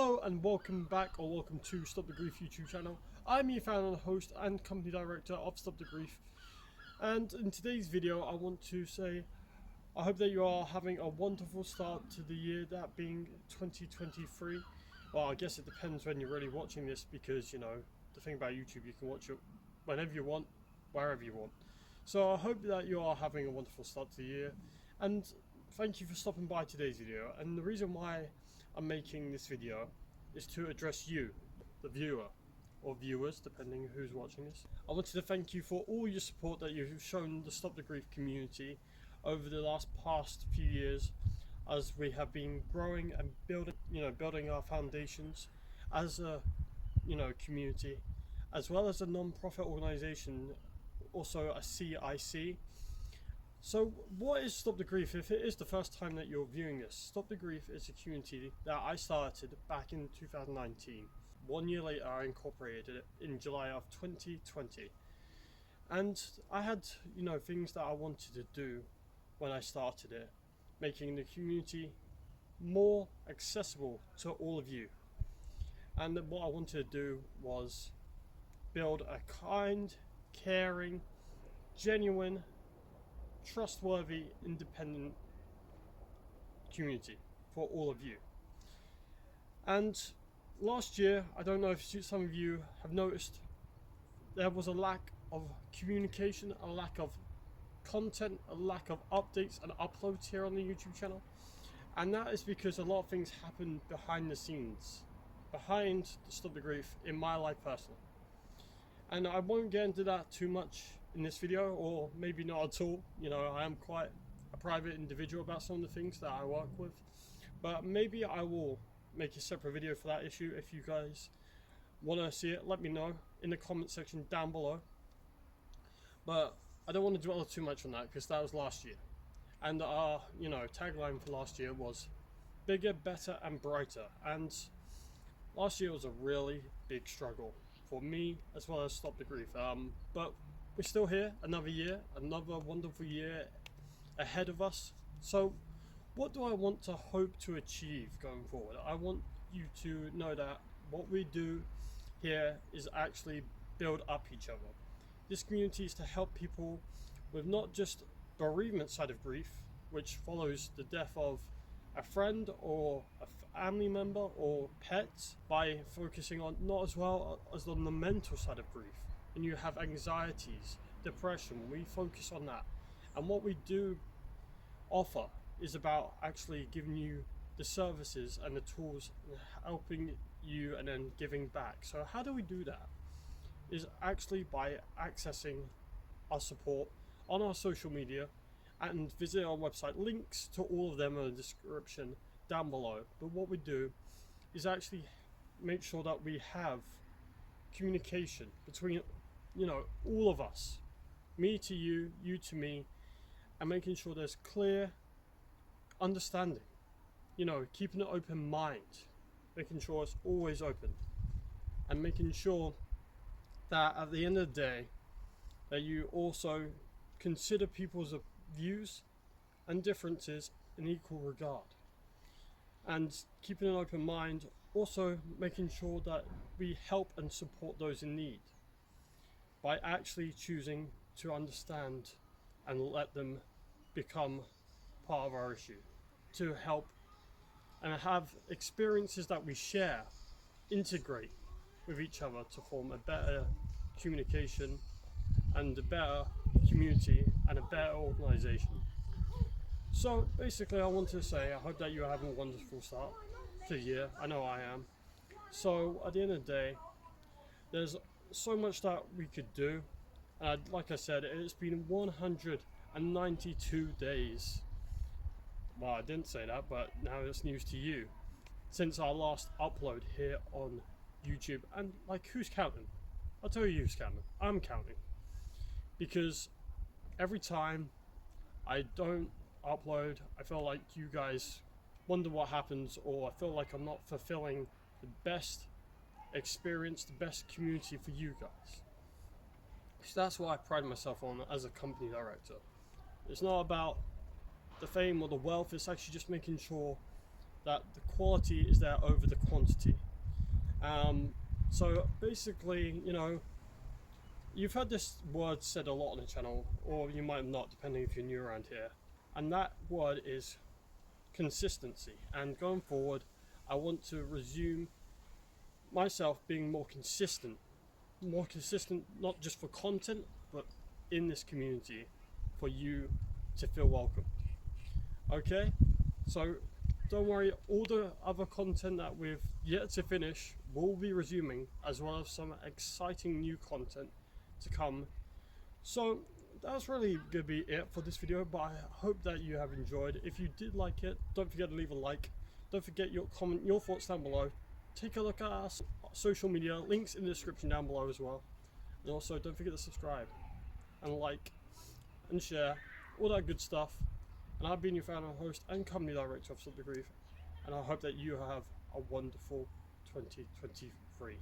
Hello and welcome back, or welcome to Stop the Grief YouTube channel. I'm your founder, host and company director of Stop the Grief, and in today's video I want to say I hope that you are having a wonderful start to the year, that being 2023. Well, I guess it depends when you're really watching this, because you know, the thing about YouTube, you can watch it whenever you want, wherever you want. So I hope that you are having a wonderful start to the year, and thank you for stopping by today's video. And the reason why I'm making this video is to address you, the viewer, or viewers, depending who's watching this. I wanted to thank you for all your support that you've shown the Stop the Grief community over the past few years, as we have been growing and building our foundations as a community, as well as a non-profit organization, also a CIC. So what is Stop the Grief? If it is the first time that you're viewing this, Stop the Grief is a community that I started back in 2019. 1 year later I incorporated it in July of 2020. And I had, things that I wanted to do when I started it, making the community more accessible to all of you. And what I wanted to do was build a kind, caring, genuine, trustworthy, independent community for all of you. And last year, I don't know if some of you have noticed, there was a lack of communication, a lack of content, a lack of updates and uploads here on the YouTube channel. And that is because a lot of things happen behind the scenes, behind the Stop the Grief, in my life personally. And I won't get into that too much in this video, or maybe not at all. I am quite a private individual about some of the things that I work with, but maybe I will make a separate video for that issue. If you guys want to see it, let me know in the comment section down below. But I don't want to dwell too much on that, because that was last year, and our tagline for last year was bigger, better and brighter. And last year was a really big struggle for me, as well as Stop the Grief, but we're still here, another year, another wonderful year ahead of us. So what do I want to hope to achieve going forward? I want you to know that what we do here is actually build up each other. This community is to help people with not just bereavement side of grief, which follows the death of a friend or a family member or pet, by focusing on not as well as on the mental side of grief. And you have anxieties, depression, we focus on that. And what we do offer is about actually giving you the services and the tools, and helping you and then giving back. So how do we do that? Is actually by accessing our support on our social media, and visit our website. Links to all of them are in the description down below. But what we do is actually make sure that we have communication between all of us, me to you, you to me, and making sure there's clear understanding, keeping an open mind, making sure it's always open, and making sure that at the end of the day that you also consider people's views and differences in equal regard, and keeping an open mind, also making sure that we help and support those in need by actually choosing to understand and let them become part of our issue, to help and have experiences that we share, integrate with each other to form a better communication and a better community and a better organization. So basically, I want to say I hope that you're having a wonderful start to the year. I know I am. So at the end of the day, there's so much that we could do. Like I said, it's been 192 days. Well, I didn't say that, but now it's news to you, since our last upload here on YouTube. And who's counting? I'll tell you who's counting. I'm counting, because every time I don't upload, I feel like you guys wonder what happens, or I feel like I'm not fulfilling the best experience, the best community for you guys. So that's what I pride myself on as a company director. It's not about the fame or the wealth, it's actually just making sure that the quality is there over the quantity. So basically, you know, you've heard this word said a lot on the channel, or you might not, depending if you're new around here, and that word is consistency. And going forward, I want to resume myself being more consistent not just for content, but in this community for you to feel welcome. Okay, so don't worry, all the other content that we've yet to finish will be resuming, as well as some exciting new content to come. So that's really gonna be it for this video, but I hope that you have enjoyed. If you did like it, don't forget to leave a like. Don't forget your comment, your thoughts down below. Take a look at our social media, links in the description down below as well. And also don't forget to subscribe and like and share, all that good stuff. And I've been your founder, host and company director of StopTheGrief, and I hope that you have a wonderful 2023.